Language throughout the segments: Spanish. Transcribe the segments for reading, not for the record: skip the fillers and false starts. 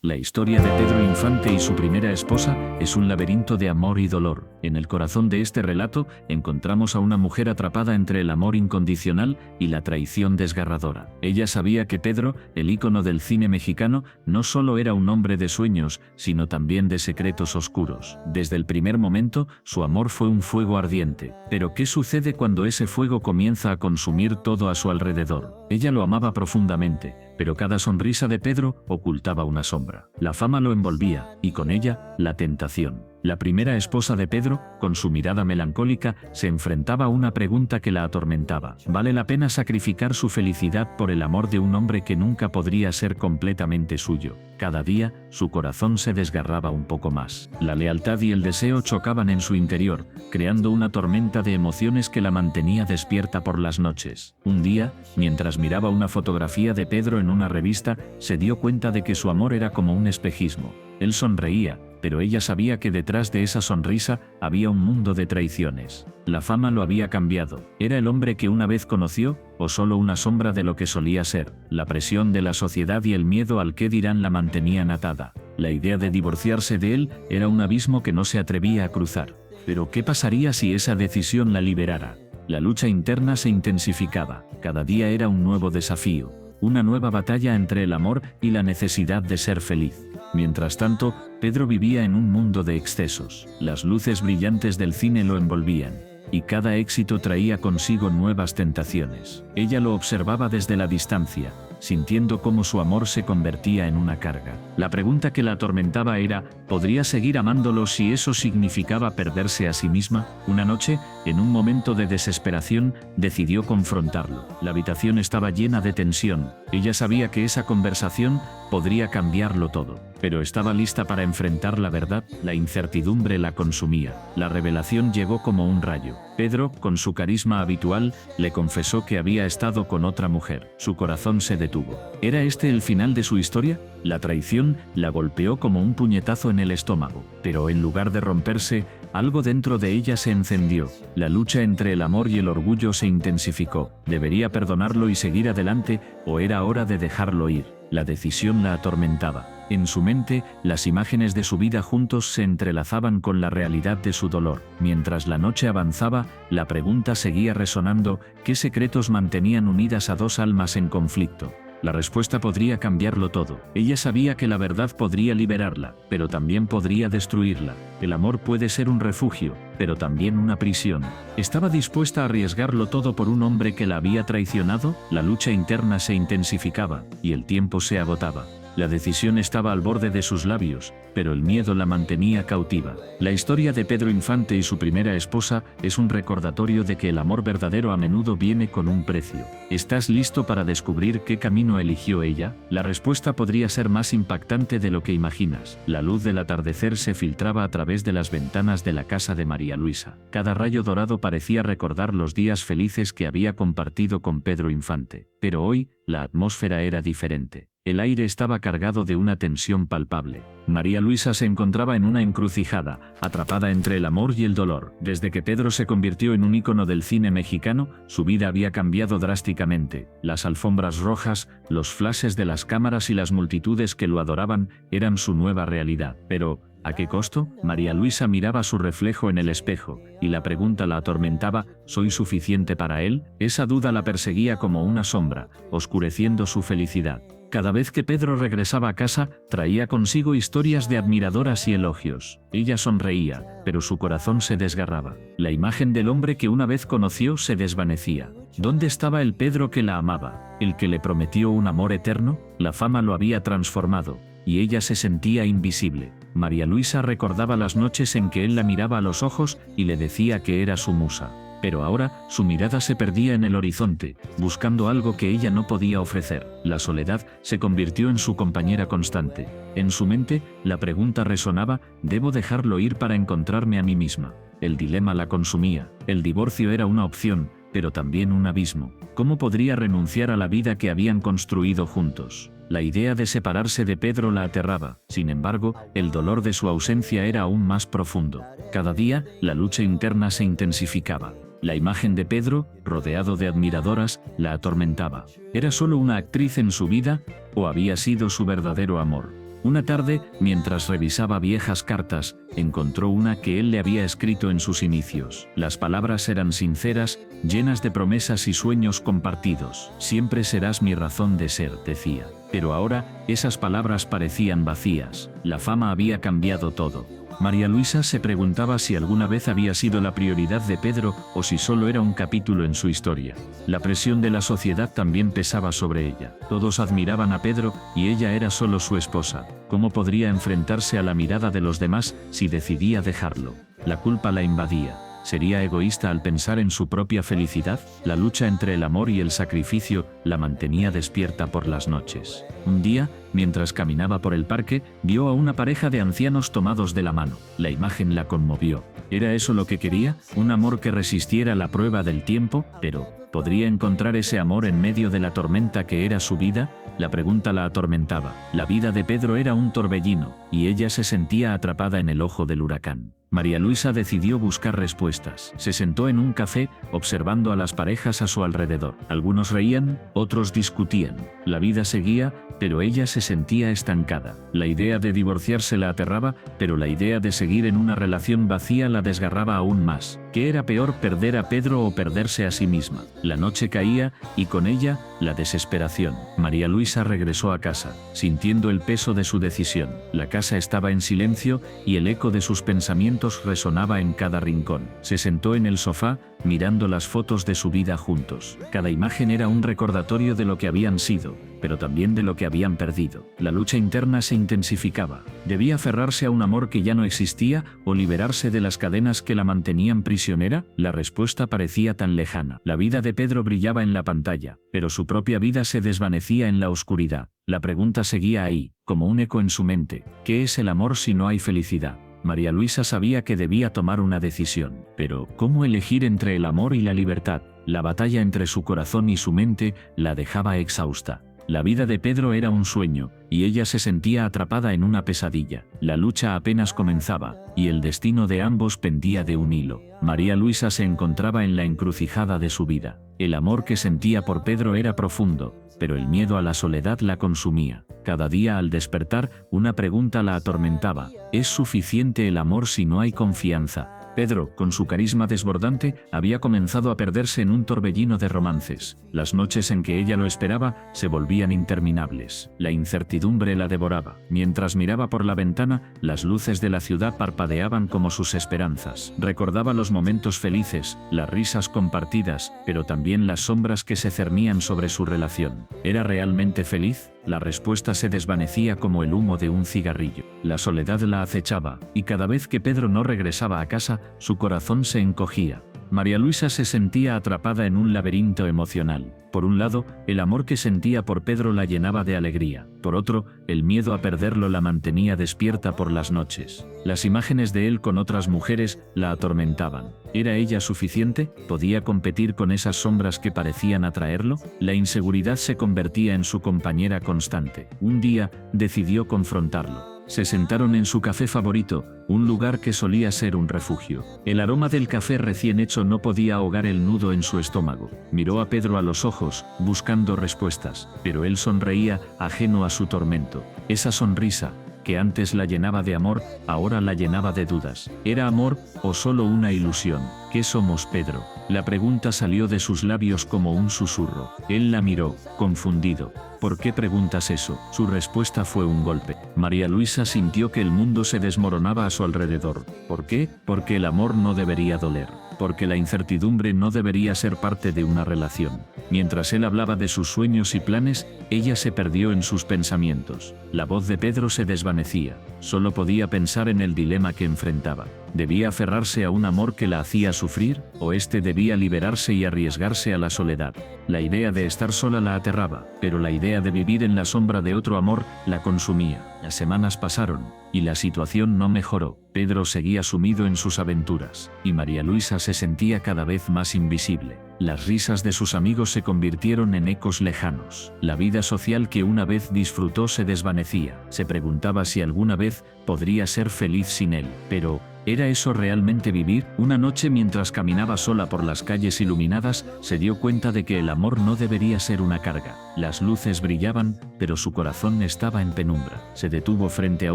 La historia de Pedro Infante y su primera esposa es un laberinto de amor y dolor. En el corazón de este relato encontramos a una mujer atrapada entre el amor incondicional y la traición desgarradora. Ella sabía que Pedro, el ícono del cine mexicano, no solo era un hombre de sueños, sino también de secretos oscuros. Desde el primer momento, su amor fue un fuego ardiente. Pero ¿qué sucede cuando ese fuego comienza a consumir todo a su alrededor? Ella lo amaba profundamente, pero cada sonrisa de Pedro ocultaba una sombra. La fama lo envolvía, y con ella, la tentación. La primera esposa de Pedro, con su mirada melancólica, se enfrentaba a una pregunta que la atormentaba. ¿Vale la pena sacrificar su felicidad por el amor de un hombre que nunca podría ser completamente suyo? Cada día, su corazón se desgarraba un poco más. La lealtad y el deseo chocaban en su interior, creando una tormenta de emociones que la mantenía despierta por las noches. Un día, mientras miraba una fotografía de Pedro en una revista, se dio cuenta de que su amor era como un espejismo. Él sonreía, pero ella sabía que detrás de esa sonrisa había un mundo de traiciones. La fama lo había cambiado. ¿Era el hombre que una vez conoció, o solo una sombra de lo que solía ser? La presión de la sociedad y el miedo al qué dirán la mantenían atada. La idea de divorciarse de él era un abismo que no se atrevía a cruzar. Pero ¿qué pasaría si esa decisión la liberara? La lucha interna se intensificaba. Cada día era un nuevo desafío. Una nueva batalla entre el amor y la necesidad de ser feliz. Mientras tanto, Pedro vivía en un mundo de excesos. Las luces brillantes del cine lo envolvían, y cada éxito traía consigo nuevas tentaciones. Ella lo observaba desde la distancia, sintiendo cómo su amor se convertía en una carga. La pregunta que la atormentaba era, ¿podría seguir amándolo si eso significaba perderse a sí misma? Una noche, en un momento de desesperación, decidió confrontarlo. La habitación estaba llena de tensión. Ella sabía que esa conversación podría cambiarlo todo, pero estaba lista para enfrentar la verdad. La incertidumbre la consumía. La revelación llegó como un rayo. Pedro, con su carisma habitual, le confesó que había estado con otra mujer. Su corazón se detuvo. ¿Era este el final de su historia? La traición la golpeó como un puñetazo en el estómago, pero en lugar de romperse, algo dentro de ella se encendió. La lucha entre el amor y el orgullo se intensificó. ¿Debería perdonarlo y seguir adelante, o era hora de dejarlo ir? La decisión la atormentaba. En su mente, las imágenes de su vida juntos se entrelazaban con la realidad de su dolor. Mientras la noche avanzaba, la pregunta seguía resonando: ¿qué secretos mantenían unidas a dos almas en conflicto? La respuesta podría cambiarlo todo. Ella sabía que la verdad podría liberarla, pero también podría destruirla. El amor puede ser un refugio, pero también una prisión. ¿Estaba dispuesta a arriesgarlo todo por un hombre que la había traicionado? La lucha interna se intensificaba, y el tiempo se agotaba. La decisión estaba al borde de sus labios, pero el miedo la mantenía cautiva. La historia de Pedro Infante y su primera esposa es un recordatorio de que el amor verdadero a menudo viene con un precio. ¿Estás listo para descubrir qué camino eligió ella? La respuesta podría ser más impactante de lo que imaginas. La luz del atardecer se filtraba a través de las ventanas de la casa de María Luisa. Cada rayo dorado parecía recordar los días felices que había compartido con Pedro Infante. Pero hoy, la atmósfera era diferente. El aire estaba cargado de una tensión palpable. María Luisa se encontraba en una encrucijada, atrapada entre el amor y el dolor. Desde que Pedro se convirtió en un ícono del cine mexicano, su vida había cambiado drásticamente. Las alfombras rojas, los flashes de las cámaras y las multitudes que lo adoraban eran su nueva realidad. Pero, ¿a qué costo? María Luisa miraba su reflejo en el espejo, y la pregunta la atormentaba: ¿soy suficiente para él? Esa duda la perseguía como una sombra, oscureciendo su felicidad. Cada vez que Pedro regresaba a casa, traía consigo historias de admiradoras y elogios. Ella sonreía, pero su corazón se desgarraba. La imagen del hombre que una vez conoció se desvanecía. ¿Dónde estaba el Pedro que la amaba? ¿El que le prometió un amor eterno? La fama lo había transformado, y ella se sentía invisible. María Luisa recordaba las noches en que él la miraba a los ojos y le decía que era su musa. Pero ahora, su mirada se perdía en el horizonte, buscando algo que ella no podía ofrecer. La soledad se convirtió en su compañera constante. En su mente, la pregunta resonaba: ¿debo dejarlo ir para encontrarme a mí misma? El dilema la consumía. El divorcio era una opción, pero también un abismo. ¿Cómo podría renunciar a la vida que habían construido juntos? La idea de separarse de Pedro la aterraba. Sin embargo, el dolor de su ausencia era aún más profundo. Cada día, la lucha interna se intensificaba. La imagen de Pedro, rodeado de admiradoras, la atormentaba. ¿Era solo una actriz en su vida, o había sido su verdadero amor? Una tarde, mientras revisaba viejas cartas, encontró una que él le había escrito en sus inicios. Las palabras eran sinceras, llenas de promesas y sueños compartidos. Siempre serás mi razón de ser, decía. Pero ahora, esas palabras parecían vacías. La fama había cambiado todo. María Luisa se preguntaba si alguna vez había sido la prioridad de Pedro o si solo era un capítulo en su historia. La presión de la sociedad también pesaba sobre ella. Todos admiraban a Pedro y ella era solo su esposa. ¿Cómo podría enfrentarse a la mirada de los demás si decidía dejarlo? La culpa la invadía. ¿Sería egoísta al pensar en su propia felicidad? La lucha entre el amor y el sacrificio la mantenía despierta por las noches. Un día, mientras caminaba por el parque, vio a una pareja de ancianos tomados de la mano. La imagen la conmovió. ¿Era eso lo que quería? ¿Un amor que resistiera la prueba del tiempo? Pero, ¿podría encontrar ese amor en medio de la tormenta que era su vida? La pregunta la atormentaba. La vida de Pedro era un torbellino, y ella se sentía atrapada en el ojo del huracán. María Luisa decidió buscar respuestas. Se sentó en un café, observando a las parejas a su alrededor. Algunos reían, otros discutían. La vida seguía, pero ella se sentía estancada. La idea de divorciarse la aterraba, pero la idea de seguir en una relación vacía la desgarraba aún más. ¿Qué era peor, perder a Pedro o perderse a sí misma? La noche caía, y con ella, la desesperación. María Luisa regresó a casa, sintiendo el peso de su decisión. La casa estaba en silencio, y el eco de sus pensamientos resonaba en cada rincón. Se sentó en el sofá, mirando las fotos de su vida juntos. Cada imagen era un recordatorio de lo que habían sido, pero también de lo que habían perdido. La lucha interna se intensificaba. ¿Debía aferrarse a un amor que ya no existía o liberarse de las cadenas que la mantenían prisionera? La respuesta parecía tan lejana. La vida de Pedro brillaba en la pantalla, pero su propia vida se desvanecía en la oscuridad. La pregunta seguía ahí, como un eco en su mente. ¿Qué es el amor si no hay felicidad? María Luisa sabía que debía tomar una decisión, pero ¿cómo elegir entre el amor y la libertad? La batalla entre su corazón y su mente la dejaba exhausta. La vida de Pedro era un sueño, y ella se sentía atrapada en una pesadilla. La lucha apenas comenzaba, y el destino de ambos pendía de un hilo. María Luisa se encontraba en la encrucijada de su vida. El amor que sentía por Pedro era profundo, pero el miedo a la soledad la consumía. Cada día al despertar, una pregunta la atormentaba. ¿Es suficiente el amor si no hay confianza? Pedro, con su carisma desbordante, había comenzado a perderse en un torbellino de romances. Las noches en que ella lo esperaba se volvían interminables. La incertidumbre la devoraba. Mientras miraba por la ventana, las luces de la ciudad parpadeaban como sus esperanzas. Recordaba los momentos felices, las risas compartidas, pero también las sombras que se cernían sobre su relación. ¿Era realmente feliz? La respuesta se desvanecía como el humo de un cigarrillo. La soledad la acechaba, y cada vez que Pedro no regresaba a casa, su corazón se encogía. María Luisa se sentía atrapada en un laberinto emocional. Por un lado, el amor que sentía por Pedro la llenaba de alegría. Por otro, el miedo a perderlo la mantenía despierta por las noches. Las imágenes de él con otras mujeres la atormentaban. ¿Era ella suficiente? ¿Podía competir con esas sombras que parecían atraerlo? La inseguridad se convertía en su compañera constante. Un día, decidió confrontarlo. Se sentaron en su café favorito, un lugar que solía ser un refugio. El aroma del café recién hecho no podía ahogar el nudo en su estómago. Miró a Pedro a los ojos, buscando respuestas, pero él sonreía, ajeno a su tormento. Esa sonrisa, que antes la llenaba de amor, ahora la llenaba de dudas. ¿Era amor o solo una ilusión? ¿Qué somos, Pedro? La pregunta salió de sus labios como un susurro. Él la miró, confundido. ¿Por qué preguntas eso? Su respuesta fue un golpe. María Luisa sintió que el mundo se desmoronaba a su alrededor. ¿Por qué? Porque el amor no debería doler. Porque la incertidumbre no debería ser parte de una relación. Mientras él hablaba de sus sueños y planes, ella se perdió en sus pensamientos. La voz de Pedro se desvanecía. Solo podía pensar en el dilema que enfrentaba. ¿Debía aferrarse a un amor que la hacía sufrir? ¿O este debía liberarse y arriesgarse a la soledad? La idea de estar sola la aterraba, pero la idea de vivir en la sombra de otro amor la consumía. Las semanas pasaron, y la situación no mejoró. Pedro seguía sumido en sus aventuras, y María Luisa se sentía cada vez más invisible. Las risas de sus amigos se convirtieron en ecos lejanos. La vida social que una vez disfrutó se desvanecía. Se preguntaba si alguna vez podría ser feliz sin él. Pero, ¿Era eso realmente vivir? Una noche mientras caminaba sola por las calles iluminadas, se dio cuenta de que el amor no debería ser una carga. Las luces brillaban, pero su corazón estaba en penumbra. Se detuvo frente a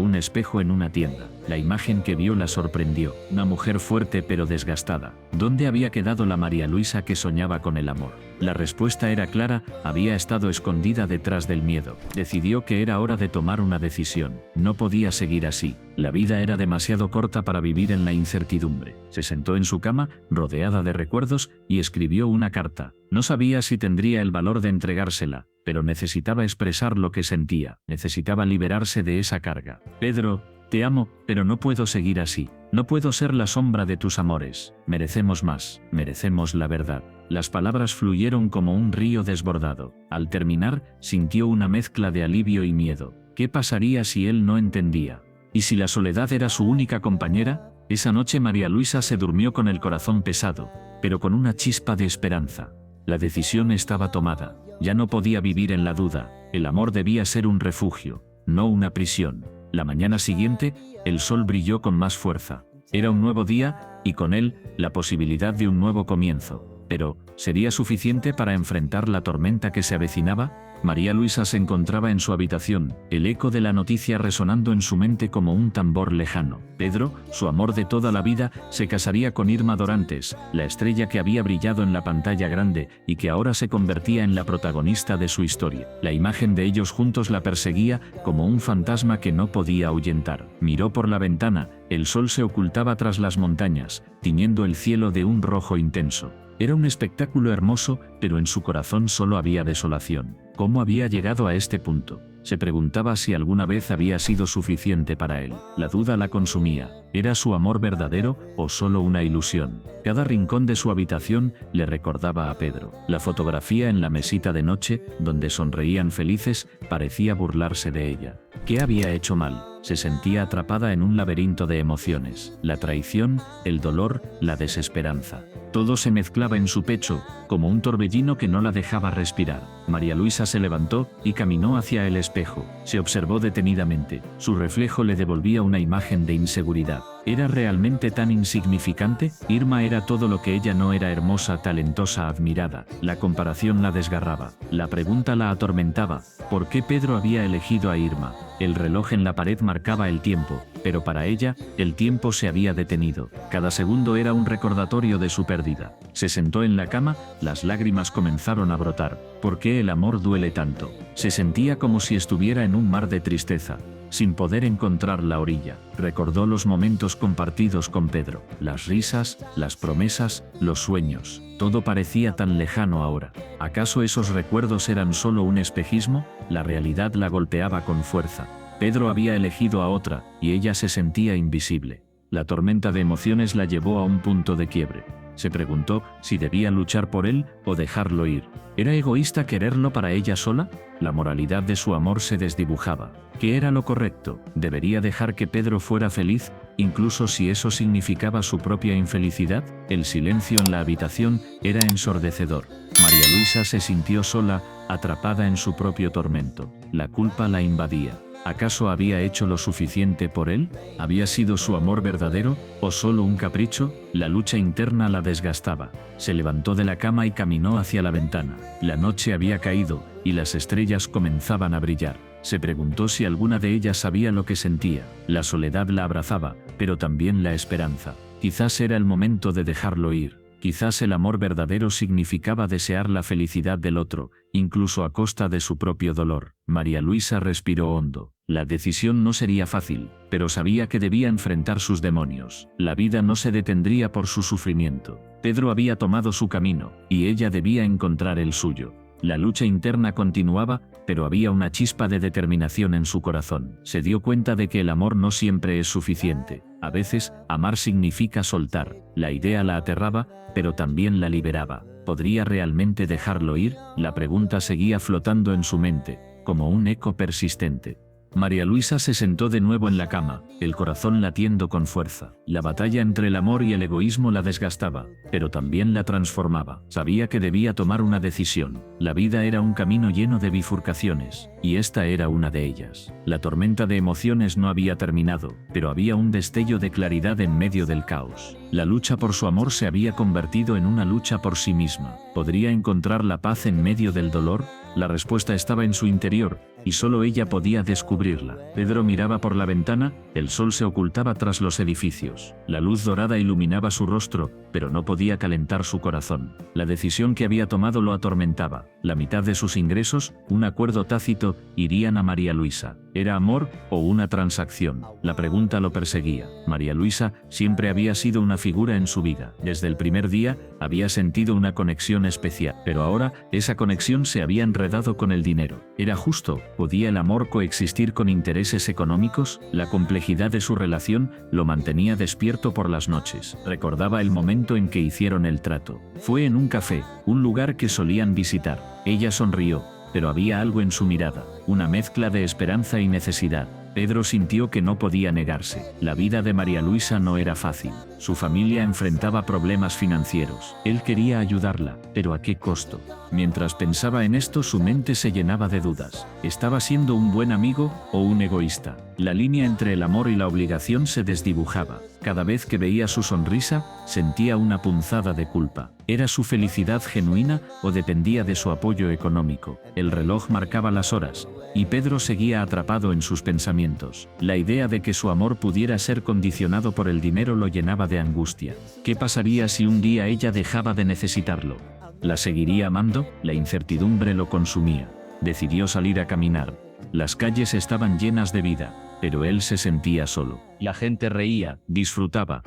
un espejo en una tienda. La imagen que vio la sorprendió. Una mujer fuerte pero desgastada. ¿Dónde había quedado la María Luisa que soñaba con el amor? La respuesta era clara, había estado escondida detrás del miedo. Decidió que era hora de tomar una decisión. No podía seguir así. La vida era demasiado corta para vivir en la incertidumbre. Se sentó en su cama, rodeada de recuerdos, y escribió una carta. No sabía si tendría el valor de entregársela, pero necesitaba expresar lo que sentía. Necesitaba liberarse de esa carga. Pedro, te amo, pero no puedo seguir así. No puedo ser la sombra de tus amores. Merecemos más. Merecemos la verdad. Las palabras fluyeron como un río desbordado. Al terminar, sintió una mezcla de alivio y miedo. ¿Qué pasaría si él no entendía? ¿Y si la soledad era su única compañera? Esa noche María Luisa se durmió con el corazón pesado, pero con una chispa de esperanza. La decisión estaba tomada. Ya no podía vivir en la duda. El amor debía ser un refugio, no una prisión. La mañana siguiente, el sol brilló con más fuerza. Era un nuevo día, y con él, la posibilidad de un nuevo comienzo. Pero, ¿sería suficiente para enfrentar la tormenta que se avecinaba? María Luisa se encontraba en su habitación, el eco de la noticia resonando en su mente como un tambor lejano. Pedro, su amor de toda la vida, se casaría con Irma Dorantes, la estrella que había brillado en la pantalla grande y que ahora se convertía en la protagonista de su historia. La imagen de ellos juntos la perseguía como un fantasma que no podía ahuyentar. Miró por la ventana, el sol se ocultaba tras las montañas, tiñendo el cielo de un rojo intenso. Era un espectáculo hermoso, pero en su corazón solo había desolación. ¿Cómo había llegado a este punto? Se preguntaba si alguna vez había sido suficiente para él. La duda la consumía. ¿Era su amor verdadero o solo una ilusión? Cada rincón de su habitación le recordaba a Pedro. La fotografía en la mesita de noche, donde sonreían felices, parecía burlarse de ella. ¿Qué había hecho mal? Se sentía atrapada en un laberinto de emociones. La traición, el dolor, la desesperanza. Todo se mezclaba en su pecho, como un torbellino que no la dejaba respirar. María Luisa se levantó y caminó hacia el espejo. Se observó detenidamente. Su reflejo le devolvía una imagen de inseguridad. ¿Era realmente tan insignificante? Irma era todo lo que ella no era: hermosa, talentosa, admirada. La comparación la desgarraba. La pregunta la atormentaba. ¿Por qué Pedro había elegido a Irma? El reloj en la pared marcaba el tiempo, pero para ella, el tiempo se había detenido. Cada segundo era un recordatorio de su pérdida. Se sentó en la cama, las lágrimas comenzaron a brotar. ¿Por qué el amor duele tanto? Se sentía como si estuviera en un mar de tristeza, sin poder encontrar la orilla. Recordó los momentos compartidos con Pedro, las risas, las promesas, los sueños. Todo parecía tan lejano ahora. ¿Acaso esos recuerdos eran solo un espejismo? La realidad la golpeaba con fuerza. Pedro había elegido a otra, y ella se sentía invisible. La tormenta de emociones la llevó a un punto de quiebre. Se preguntó si debía luchar por él o dejarlo ir. ¿Era egoísta quererlo para ella sola? La moralidad de su amor se desdibujaba. ¿Qué era lo correcto? ¿Debería dejar que Pedro fuera feliz, incluso si eso significaba su propia infelicidad? El silencio en la habitación era ensordecedor. María Luisa se sintió sola, atrapada en su propio tormento. La culpa la invadía. ¿Acaso había hecho lo suficiente por él? ¿Había sido su amor verdadero o solo un capricho? La lucha interna la desgastaba. Se levantó de la cama y caminó hacia la ventana. La noche había caído y las estrellas comenzaban a brillar. Se preguntó si alguna de ellas sabía lo que sentía. La soledad la abrazaba, pero también la esperanza. Quizás era el momento de dejarlo ir. Quizás el amor verdadero significaba desear la felicidad del otro, incluso a costa de su propio dolor. María Luisa respiró hondo. La decisión no sería fácil, pero sabía que debía enfrentar sus demonios. La vida no se detendría por su sufrimiento. Pedro había tomado su camino, y ella debía encontrar el suyo. La lucha interna continuaba, pero había una chispa de determinación en su corazón. Se dio cuenta de que el amor no siempre es suficiente. A veces, amar significa soltar. La idea la aterraba, pero también la liberaba. ¿Podría realmente dejarlo ir? La pregunta seguía flotando en su mente, como un eco persistente. María Luisa se sentó de nuevo en la cama, el corazón latiendo con fuerza. La batalla entre el amor y el egoísmo la desgastaba, pero también la transformaba. Sabía que debía tomar una decisión. La vida era un camino lleno de bifurcaciones, y esta era una de ellas. La tormenta de emociones no había terminado, pero había un destello de claridad en medio del caos. La lucha por su amor se había convertido en una lucha por sí misma. ¿Podría encontrar la paz en medio del dolor? La respuesta estaba en su interior, y solo ella podía descubrirla. Pedro miraba por la ventana, el sol se ocultaba tras los edificios. La luz dorada iluminaba su rostro, pero no podía calentar su corazón. La decisión que había tomado lo atormentaba. La mitad de sus ingresos, un acuerdo tácito, irían a María Luisa. ¿Era amor o una transacción? La pregunta lo perseguía. María Luisa siempre había sido una figura en su vida. Desde el primer día, había sentido una conexión especial, pero ahora esa conexión se había enredado con el dinero. ¿Era justo? ¿Podía el amor coexistir con intereses económicos? La complejidad de su relación lo mantenía despierto por las noches. Recordaba el momento en que hicieron el trato. Fue en un café, un lugar que solían visitar. Ella sonrió, pero había algo en su mirada, una mezcla de esperanza y necesidad. Pedro sintió que no podía negarse. La vida de María Luisa no era fácil. Su familia enfrentaba problemas financieros. Él quería ayudarla, pero ¿a qué costo? Mientras pensaba en esto, su mente se llenaba de dudas. ¿Estaba siendo un buen amigo o un egoísta? La línea entre el amor y la obligación se desdibujaba. Cada vez que veía su sonrisa, sentía una punzada de culpa. ¿Era su felicidad genuina o dependía de su apoyo económico? El reloj marcaba las horas, y Pedro seguía atrapado en sus pensamientos. La idea de que su amor pudiera ser condicionado por el dinero lo llenaba de angustia. ¿Qué pasaría si un día ella dejaba de necesitarlo? ¿La seguiría amando? La incertidumbre lo consumía. Decidió salir a caminar. Las calles estaban llenas de vida, pero él se sentía solo. La gente reía, disfrutaba,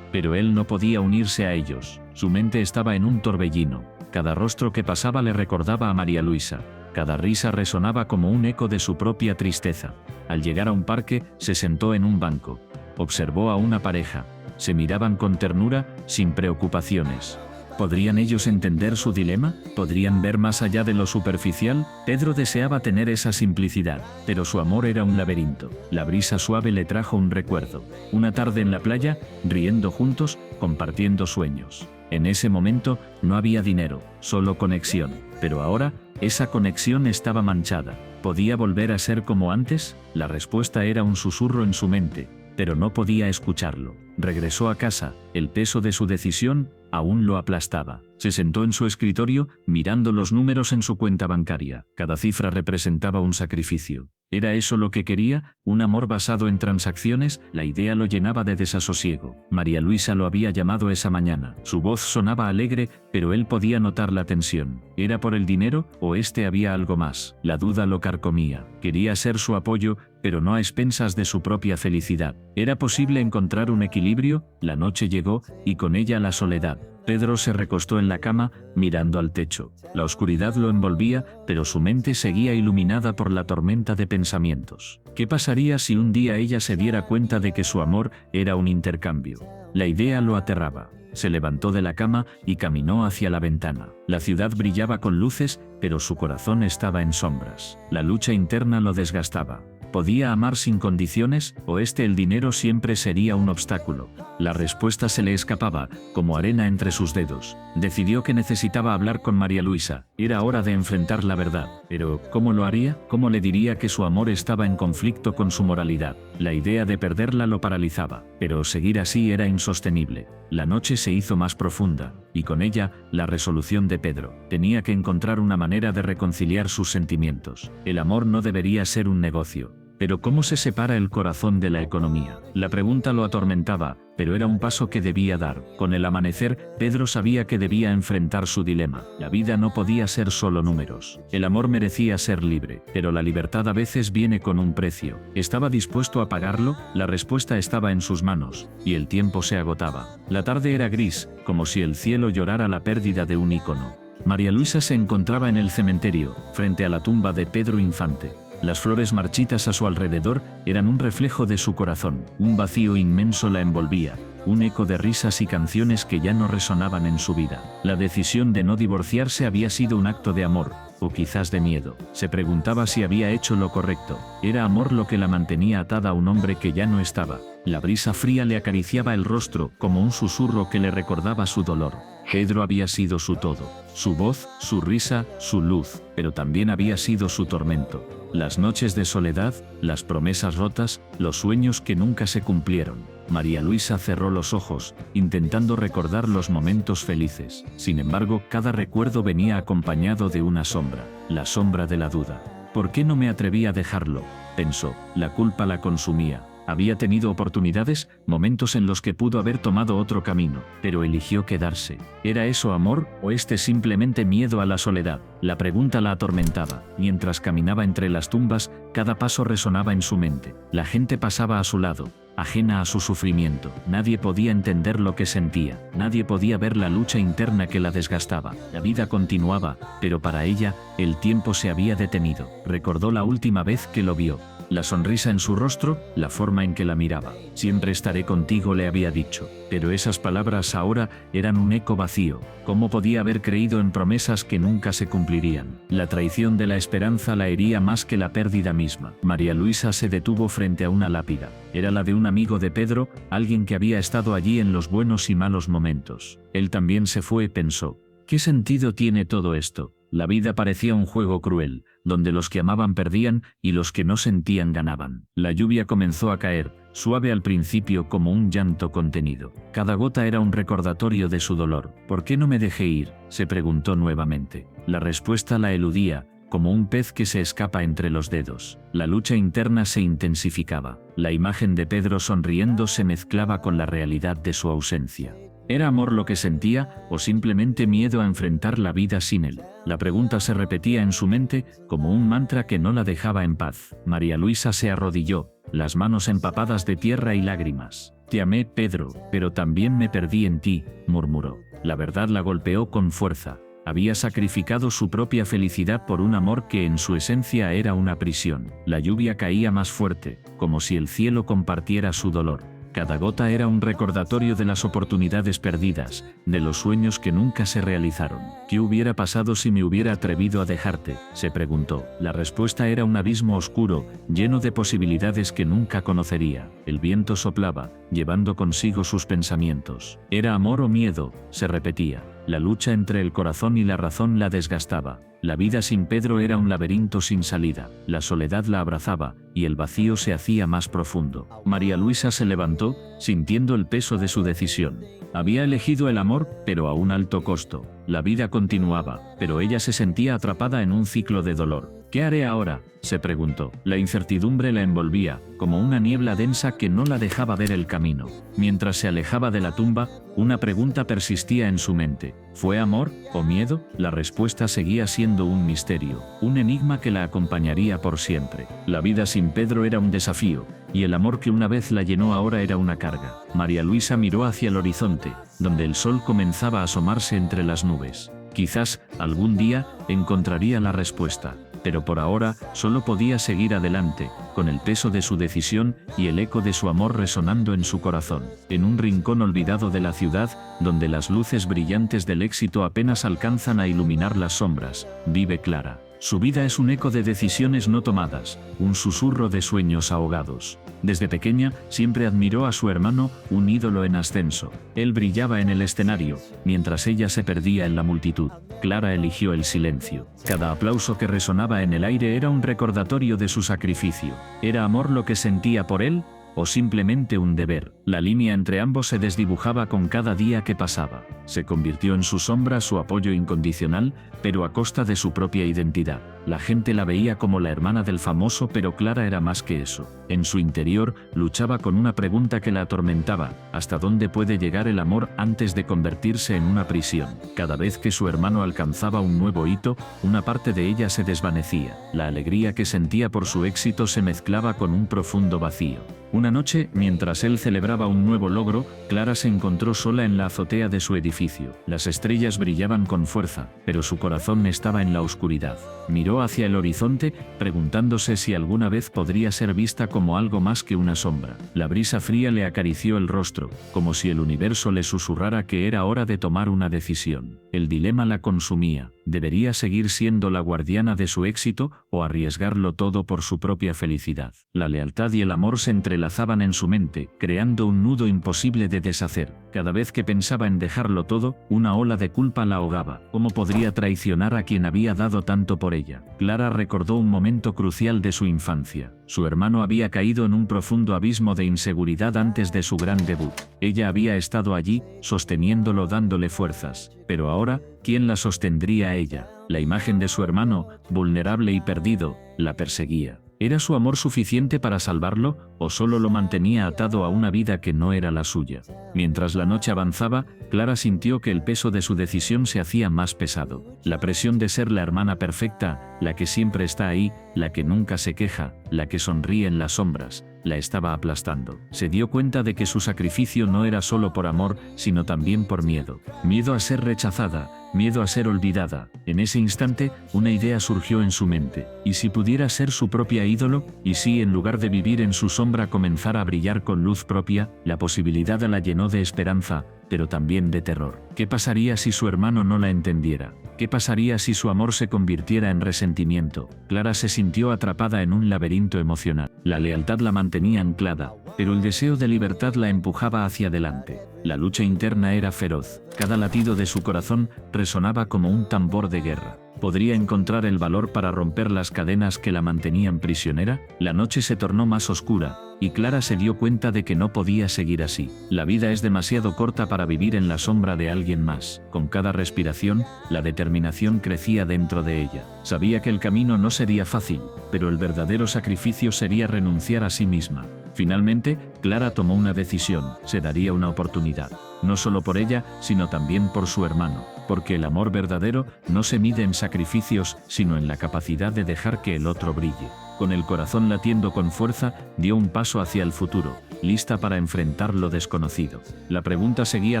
pero él no podía unirse a ellos. Su mente estaba en un torbellino. Cada rostro que pasaba le recordaba a María Luisa. Cada risa resonaba como un eco de su propia tristeza. Al llegar a un parque, se sentó en un banco. Observó a una pareja. Se miraban con ternura, sin preocupaciones. ¿Podrían ellos entender su dilema? ¿Podrían ver más allá de lo superficial? Pedro deseaba tener esa simplicidad, pero su amor era un laberinto. La brisa suave le trajo un recuerdo. Una tarde en la playa, riendo juntos, compartiendo sueños. En ese momento, no había dinero, solo conexión. Pero ahora, esa conexión estaba manchada. ¿Podía volver a ser como antes? La respuesta era un susurro en su mente, pero no podía escucharlo. Regresó a casa, el peso de su decisión aún lo aplastaba. Se sentó en su escritorio, mirando los números en su cuenta bancaria. Cada cifra representaba un sacrificio. ¿Era eso lo que quería? ¿Un amor basado en transacciones? La idea lo llenaba de desasosiego. María Luisa lo había llamado esa mañana. Su voz sonaba alegre, pero él podía notar la tensión. ¿Era por el dinero o había algo más? La duda lo carcomía. Quería ser su apoyo, pero no a expensas de su propia felicidad. ¿Era posible encontrar un equilibrio? La noche llegó, y con ella la soledad. Pedro se recostó en la cama, mirando al techo. La oscuridad lo envolvía, pero su mente seguía iluminada por la tormenta de pensamientos. ¿Qué pasaría si un día ella se diera cuenta de que su amor era un intercambio? La idea lo aterraba. Se levantó de la cama y caminó hacia la ventana. La ciudad brillaba con luces, pero su corazón estaba en sombras. La lucha interna lo desgastaba. ¿Podía amar sin condiciones, o el dinero siempre sería un obstáculo? La respuesta se le escapaba, como arena entre sus dedos. Decidió que necesitaba hablar con María Luisa. Era hora de enfrentar la verdad. Pero, ¿cómo lo haría? ¿Cómo le diría que su amor estaba en conflicto con su moralidad? La idea de perderla lo paralizaba, pero seguir así era insostenible. La noche se hizo más profunda, y con ella, la resolución de Pedro. Tenía que encontrar una manera de reconciliar sus sentimientos. El amor no debería ser un negocio. Pero ¿cómo se separa el corazón de la economía? La pregunta lo atormentaba, pero era un paso que debía dar. Con el amanecer, Pedro sabía que debía enfrentar su dilema. La vida no podía ser solo números. El amor merecía ser libre, pero la libertad a veces viene con un precio. ¿Estaba dispuesto a pagarlo? La respuesta estaba en sus manos, y el tiempo se agotaba. La tarde era gris, como si el cielo llorara la pérdida de un ícono. María Luisa se encontraba en el cementerio, frente a la tumba de Pedro Infante. Las flores marchitas a su alrededor eran un reflejo de su corazón. Un vacío inmenso la envolvía, un eco de risas y canciones que ya no resonaban en su vida. La decisión de no divorciarse había sido un acto de amor, o quizás de miedo. Se preguntaba si había hecho lo correcto. Era amor lo que la mantenía atada a un hombre que ya no estaba. La brisa fría le acariciaba el rostro como un susurro que le recordaba su dolor. Pedro había sido su todo, su voz, su risa, su luz, pero también había sido su tormento. Las noches de soledad, las promesas rotas, los sueños que nunca se cumplieron. María Luisa cerró los ojos, intentando recordar los momentos felices. Sin embargo, cada recuerdo venía acompañado de una sombra, la sombra de la duda. ¿Por qué no me atreví a dejarlo?, pensó. La culpa la consumía. Había tenido oportunidades, momentos en los que pudo haber tomado otro camino, pero eligió quedarse. ¿Era eso amor o simplemente miedo a la soledad? La pregunta la atormentaba. Mientras caminaba entre las tumbas, cada paso resonaba en su mente. La gente pasaba a su lado, ajena a su sufrimiento. Nadie podía entender lo que sentía. Nadie podía ver la lucha interna que la desgastaba. La vida continuaba, pero para ella, el tiempo se había detenido. Recordó la última vez que lo vio. La sonrisa en su rostro, la forma en que la miraba. Siempre estaré contigo, le había dicho. Pero esas palabras ahora eran un eco vacío. ¿Cómo podía haber creído en promesas que nunca se cumplirían? La traición de la esperanza la hería más que la pérdida misma. María Luisa se detuvo frente a una lápida. Era la de un amigo de Pedro, alguien que había estado allí en los buenos y malos momentos. Él también se fue, pensó. ¿Qué sentido tiene todo esto? La vida parecía un juego cruel, donde los que amaban perdían y los que no sentían ganaban. La lluvia comenzó a caer, suave al principio como un llanto contenido. Cada gota era un recordatorio de su dolor. ¿Por qué no me dejé ir?, se preguntó nuevamente. La respuesta la eludía, como un pez que se escapa entre los dedos. La lucha interna se intensificaba. La imagen de Pedro sonriendo se mezclaba con la realidad de su ausencia. ¿Era amor lo que sentía, o simplemente miedo a enfrentar la vida sin él? La pregunta se repetía en su mente, como un mantra que no la dejaba en paz. María Luisa se arrodilló, las manos empapadas de tierra y lágrimas. Te amé, Pedro, pero también me perdí en ti, murmuró. La verdad la golpeó con fuerza. Había sacrificado su propia felicidad por un amor que en su esencia era una prisión. La lluvia caía más fuerte, como si el cielo compartiera su dolor. Cada gota era un recordatorio de las oportunidades perdidas, de los sueños que nunca se realizaron. ¿Qué hubiera pasado si me hubiera atrevido a dejarte?, se preguntó. La respuesta era un abismo oscuro, lleno de posibilidades que nunca conocería. El viento soplaba, llevando consigo sus pensamientos. ¿Era amor o miedo?, se repetía. La lucha entre el corazón y la razón la desgastaba. La vida sin Pedro era un laberinto sin salida. La soledad la abrazaba, y el vacío se hacía más profundo. María Luisa se levantó, sintiendo el peso de su decisión. Había elegido el amor, pero a un alto costo. La vida continuaba, pero ella se sentía atrapada en un ciclo de dolor. ¿Qué haré ahora?, se preguntó. La incertidumbre la envolvía, como una niebla densa que no la dejaba ver el camino. Mientras se alejaba de la tumba, una pregunta persistía en su mente. ¿Fue amor o miedo? La respuesta seguía siendo un misterio, un enigma que la acompañaría por siempre. La vida sin Pedro era un desafío, y el amor que una vez la llenó ahora era una carga. María Luisa miró hacia el horizonte, donde el sol comenzaba a asomarse entre las nubes. Quizás, algún día, encontraría la respuesta. Pero por ahora, solo podía seguir adelante, con el peso de su decisión y el eco de su amor resonando en su corazón. En un rincón olvidado de la ciudad, donde las luces brillantes del éxito apenas alcanzan a iluminar las sombras, vive Clara. Su vida es un eco de decisiones no tomadas, un susurro de sueños ahogados. Desde pequeña, siempre admiró a su hermano, un ídolo en ascenso. Él brillaba en el escenario, mientras ella se perdía en la multitud. Clara eligió el silencio. Cada aplauso que resonaba en el aire era un recordatorio de su sacrificio. ¿Era amor lo que sentía por él? ¿O simplemente un deber? La línea entre ambos se desdibujaba con cada día que pasaba. Se convirtió en su sombra, su apoyo incondicional, pero a costa de su propia identidad. La gente la veía como la hermana del famoso, pero Clara era más que eso. En su interior, luchaba con una pregunta que la atormentaba: ¿hasta dónde puede llegar el amor antes de convertirse en una prisión? Cada vez que su hermano alcanzaba un nuevo hito, una parte de ella se desvanecía. La alegría que sentía por su éxito se mezclaba con un profundo vacío. Una noche, mientras él celebraba un nuevo logro, Clara se encontró sola en la azotea de su edificio. Las estrellas brillaban con fuerza, pero su corazón estaba en la oscuridad. Miró hacia el horizonte, preguntándose si alguna vez podría ser vista como algo más que una sombra. La brisa fría le acarició el rostro, como si el universo le susurrara que era hora de tomar una decisión. El dilema la consumía. ¿Debería seguir siendo la guardiana de su éxito o arriesgarlo todo por su propia felicidad? La lealtad y el amor se entrelazaban en su mente, creando un nudo imposible de deshacer. Cada vez que pensaba en dejarlo todo, una ola de culpa la ahogaba. ¿Cómo podría traicionar a quien había dado tanto por ella? Clara recordó un momento crucial de su infancia. Su hermano había caído en un profundo abismo de inseguridad antes de su gran debut. Ella había estado allí, sosteniéndolo, dándole fuerzas. Pero ahora, ¿quién la sostendría a ella? La imagen de su hermano, vulnerable y perdido, la perseguía. ¿Era su amor suficiente para salvarlo, o solo lo mantenía atado a una vida que no era la suya? Mientras la noche avanzaba, Clara sintió que el peso de su decisión se hacía más pesado. La presión de ser la hermana perfecta, la que siempre está ahí, la que nunca se queja, la que sonríe en las sombras, la estaba aplastando. Se dio cuenta de que su sacrificio no era solo por amor, sino también por miedo. Miedo a ser rechazada, miedo a ser olvidada. En ese instante, una idea surgió en su mente. ¿Y si pudiera ser su propia ídolo? ¿Y si, en lugar de vivir en su sombra, comenzara a brillar con luz propia? La posibilidad la llenó de esperanza, pero también de terror. ¿Qué pasaría si su hermano no la entendiera? ¿Qué pasaría si su amor se convirtiera en resentimiento? Clara se sintió atrapada en un laberinto emocional. La lealtad la mantenía anclada, pero el deseo de libertad la empujaba hacia adelante. La lucha interna era feroz. Cada latido de su corazón resonaba como un tambor de guerra. ¿Podría encontrar el valor para romper las cadenas que la mantenían prisionera? La noche se tornó más oscura, y Clara se dio cuenta de que no podía seguir así. La vida es demasiado corta para vivir en la sombra de alguien más. Con cada respiración, la determinación crecía dentro de ella. Sabía que el camino no sería fácil, pero el verdadero sacrificio sería renunciar a sí misma. Finalmente, Clara tomó una decisión, se daría una oportunidad. No solo por ella, sino también por su hermano. Porque el amor verdadero no se mide en sacrificios, sino en la capacidad de dejar que el otro brille. Con el corazón latiendo con fuerza, dio un paso hacia el futuro, lista para enfrentar lo desconocido. La pregunta seguía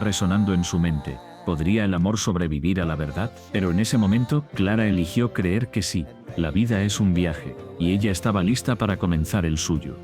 resonando en su mente. ¿Podría el amor sobrevivir a la verdad? Pero en ese momento, Clara eligió creer que sí. La vida es un viaje, y ella estaba lista para comenzar el suyo.